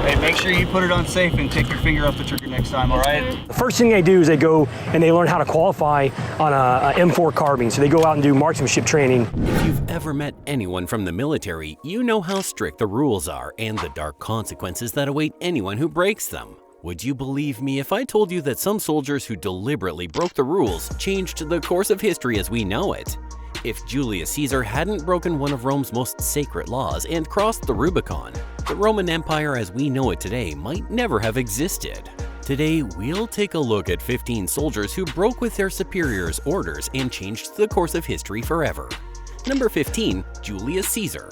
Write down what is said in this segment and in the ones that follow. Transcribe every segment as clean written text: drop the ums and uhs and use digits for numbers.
Hey, make sure you put it on safe and take your finger off the trigger next time, all right? The first thing they do is they go and they learn how to qualify on a M4 carbine. So they go out and do marksmanship training. If you've ever met anyone from the military, you know how strict the rules are and the dark consequences that await anyone who breaks them. Would you believe me if I told you that some soldiers who deliberately broke the rules changed the course of history as we know it? If Julius Caesar hadn't broken one of Rome's most sacred laws and crossed the Rubicon, the Roman Empire as we know it today might never have existed. Today, we'll take a look at 15 soldiers who broke with their superiors' orders and changed the course of history forever. Number 15, Julius Caesar.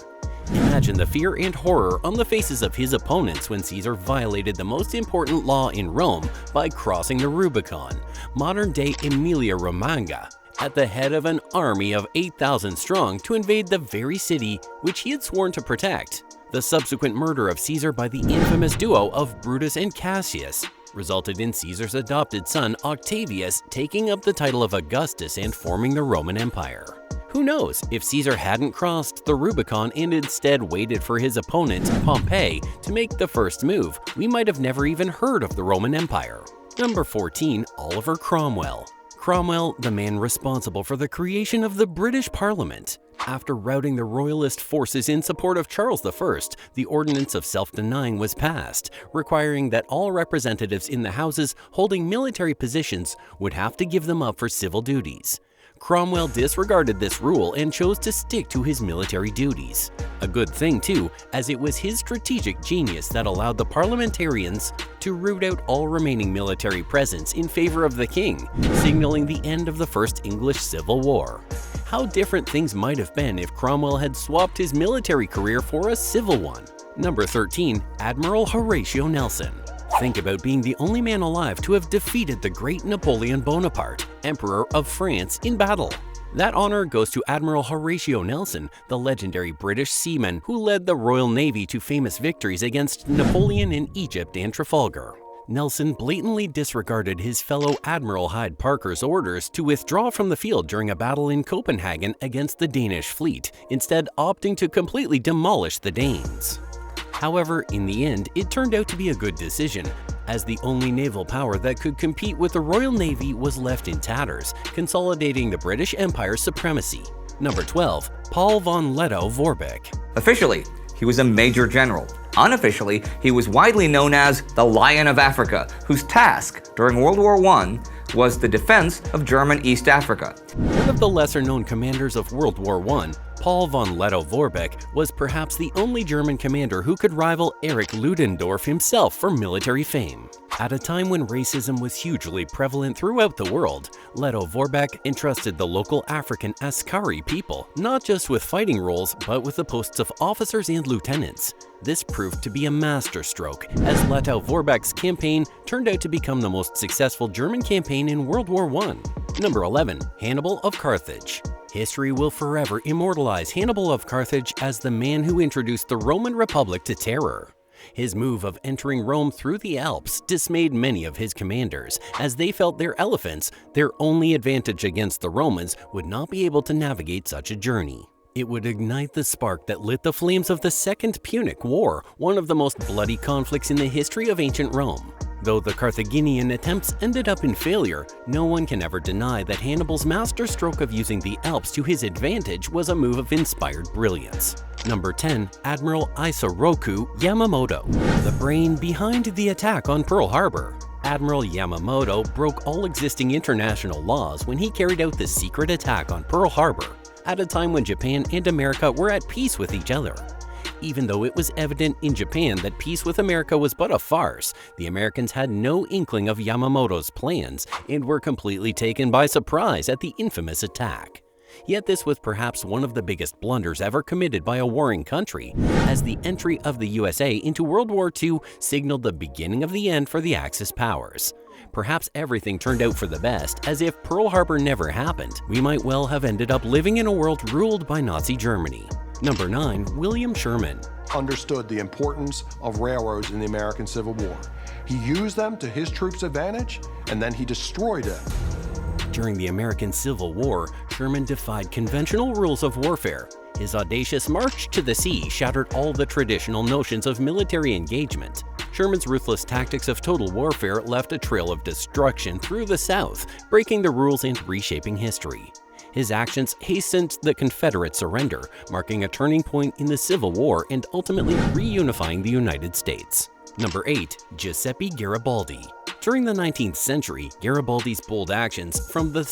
Imagine the fear and horror on the faces of his opponents when Caesar violated the most important law in Rome by crossing the Rubicon, modern-day Emilia-Romagna, at the head of an army of 8,000 strong to invade the very city which he had sworn to protect. The subsequent murder of Caesar by the infamous duo of Brutus and Cassius resulted in Caesar's adopted son Octavius taking up the title of Augustus and forming the Roman Empire. Who knows, if Caesar hadn't crossed the Rubicon and instead waited for his opponent, Pompey, to make the first move, we might have never even heard of the Roman Empire. Number 14, Oliver Cromwell. Cromwell, the man responsible for the creation of the British Parliament. After routing the royalist forces in support of Charles I, the Ordinance of Self-Denying was passed, requiring that all representatives in the houses holding military positions would have to give them up for civil duties. Cromwell disregarded this rule and chose to stick to his military duties. A good thing too, as it was his strategic genius that allowed the parliamentarians to root out all remaining military presence in favor of the king, signaling the end of the First English Civil War. How different things might have been if Cromwell had swapped his military career for a civil one. Number 13, Admiral Horatio Nelson. Think about being the only man alive to have defeated the great Napoleon Bonaparte, Emperor of France, in battle. That honor goes to Admiral Horatio Nelson, the legendary British seaman who led the Royal Navy to famous victories against Napoleon in Egypt and Trafalgar. Nelson blatantly disregarded his fellow Admiral Hyde Parker's orders to withdraw from the field during a battle in Copenhagen against the Danish fleet, instead opting to completely demolish the Danes. However, in the end, it turned out to be a good decision, as the only naval power that could compete with the Royal Navy was left in tatters, consolidating the British Empire's supremacy. Number 12, Paul von Lettow-Vorbeck. Officially, he was a major general. Unofficially, he was widely known as the Lion of Africa, whose task during World War I was the defense of German East Africa. One of the lesser-known commanders of World War I, Paul von Lettow-Vorbeck was perhaps the only German commander who could rival Erich Ludendorff himself for military fame. At a time when racism was hugely prevalent throughout the world, Lettow-Vorbeck entrusted the local African Askari people not just with fighting roles but with the posts of officers and lieutenants. This proved to be a masterstroke, as Lettow-Vorbeck's campaign turned out to become the most successful German campaign in World War I. Number 11, Hannibal of Carthage. History will forever immortalize Hannibal of Carthage as the man who introduced the Roman Republic to terror. His move of entering Rome through the Alps dismayed many of his commanders, as they felt their elephants, their only advantage against the Romans, would not be able to navigate such a journey. It would ignite the spark that lit the flames of the Second Punic War, one of the most bloody conflicts in the history of ancient Rome. Though the Carthaginian attempts ended up in failure, no one can ever deny that Hannibal's masterstroke of using the Alps to his advantage was a move of inspired brilliance. Number 10, Admiral Isoroku Yamamoto, the brain behind the attack on Pearl Harbor. Admiral Yamamoto broke all existing international laws when he carried out the secret attack on Pearl Harbor, at a time when Japan and America were at peace with each other. Even though it was evident in Japan that peace with America was but a farce, the Americans had no inkling of Yamamoto's plans and were completely taken by surprise at the infamous attack. Yet this was perhaps one of the biggest blunders ever committed by a warring country, as the entry of the USA into World War II signaled the beginning of the end for the Axis powers. Perhaps everything turned out for the best, as if Pearl Harbor never happened, we might well have ended up living in a world ruled by Nazi Germany. Number 9, William Sherman. Understood the importance of railroads in the American Civil War. He used them to his troops' advantage, and then he destroyed them. During the American Civil War, Sherman defied conventional rules of warfare. His audacious march to the sea shattered all the traditional notions of military engagement. Sherman's ruthless tactics of total warfare left a trail of destruction through the South, breaking the rules and reshaping history. His actions hastened the Confederate surrender, marking a turning point in the Civil War and ultimately reunifying the United States. Number 8. Giuseppe Garibaldi. During the 19th century, Garibaldi's bold actions, from the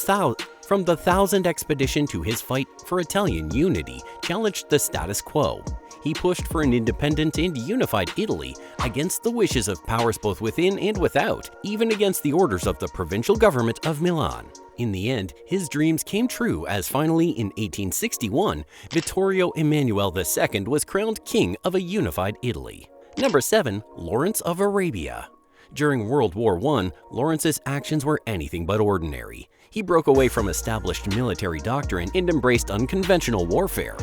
Thousand Expedition to his fight for Italian unity, challenged the status quo. He pushed for an independent and unified Italy against the wishes of powers both within and without, even against the orders of the provincial government of Milan. In the end, his dreams came true as finally in 1861, Vittorio Emanuele II was crowned king of a unified Italy. Number 7. Lawrence of Arabia. During World War I, Lawrence's actions were anything but ordinary. He broke away from established military doctrine and embraced unconventional warfare.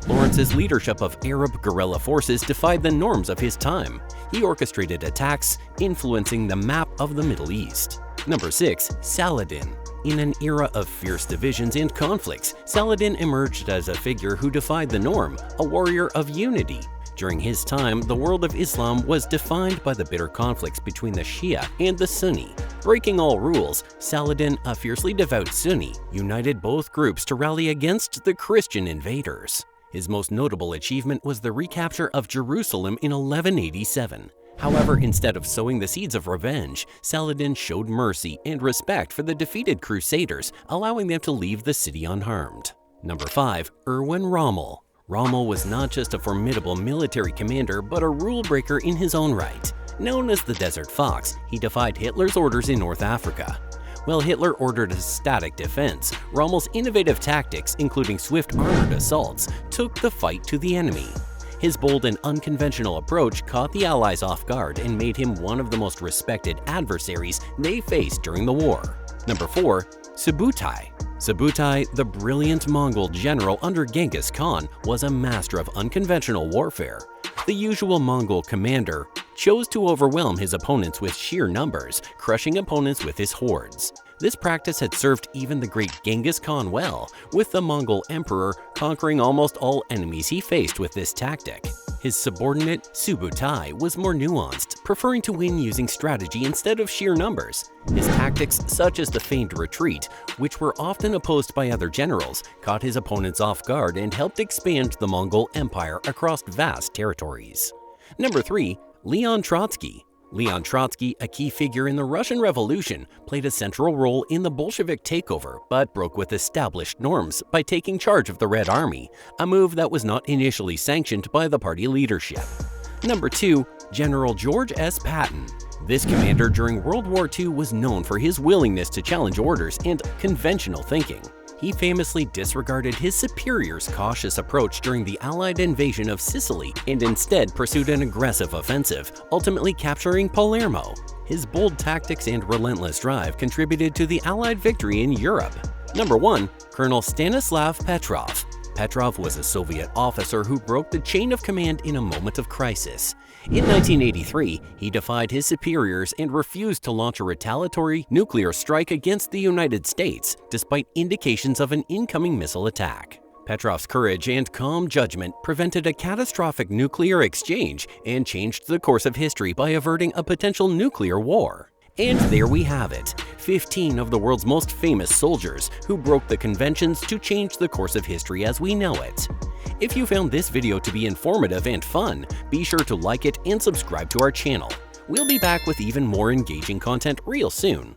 Lawrence's leadership of Arab guerrilla forces defied the norms of his time. He orchestrated attacks, influencing the map of the Middle East. Number 6. Saladin. In an era of fierce divisions and conflicts, Saladin emerged as a figure who defied the norm, a warrior of unity. During his time, the world of Islam was defined by the bitter conflicts between the Shia and the Sunni. Breaking all rules, Saladin, a fiercely devout Sunni, united both groups to rally against the Christian invaders. His most notable achievement was the recapture of Jerusalem in 1187. However, instead of sowing the seeds of revenge, Saladin showed mercy and respect for the defeated Crusaders, allowing them to leave the city unharmed. Number 5. Erwin Rommel. Rommel was not just a formidable military commander, but a rule breaker in his own right. Known as the Desert Fox, he defied Hitler's orders in North Africa. While Hitler ordered a static defense, Rommel's innovative tactics, including swift armored assaults, took the fight to the enemy. His bold and unconventional approach caught the Allies off guard and made him one of the most respected adversaries they faced during the war. Number 4. Subutai. Subutai, the brilliant Mongol general under Genghis Khan, was a master of unconventional warfare. The usual Mongol commander chose to overwhelm his opponents with sheer numbers, crushing opponents with his hordes. This practice had served even the great Genghis Khan well, with the Mongol emperor conquering almost all enemies he faced with this tactic. His subordinate, Subutai, was more nuanced, preferring to win using strategy instead of sheer numbers. His tactics, such as the feigned retreat, which were often opposed by other generals, caught his opponents off guard and helped expand the Mongol Empire across vast territories. Number 3. Leon Trotsky. Leon Trotsky, a key figure in the Russian Revolution, played a central role in the Bolshevik takeover, but broke with established norms by taking charge of the Red Army, a move that was not initially sanctioned by the party leadership. Number 2. General George S. Patton. This commander during World War II was known for his willingness to challenge orders and conventional thinking. He famously disregarded his superior's cautious approach during the Allied invasion of Sicily and instead pursued an aggressive offensive, ultimately capturing Palermo. His bold tactics and relentless drive contributed to the Allied victory in Europe. Number 1. Colonel Stanislav Petrov. Petrov was a Soviet officer who broke the chain of command in a moment of crisis. In 1983, he defied his superiors and refused to launch a retaliatory nuclear strike against the United States, despite indications of an incoming missile attack. Petrov's courage and calm judgment prevented a catastrophic nuclear exchange and changed the course of history by averting a potential nuclear war. And there we have it, 15 of the world's most famous soldiers who broke the conventions to change the course of history as we know it. If you found this video to be informative and fun, be sure to like it and subscribe to our channel. We'll be back with even more engaging content real soon.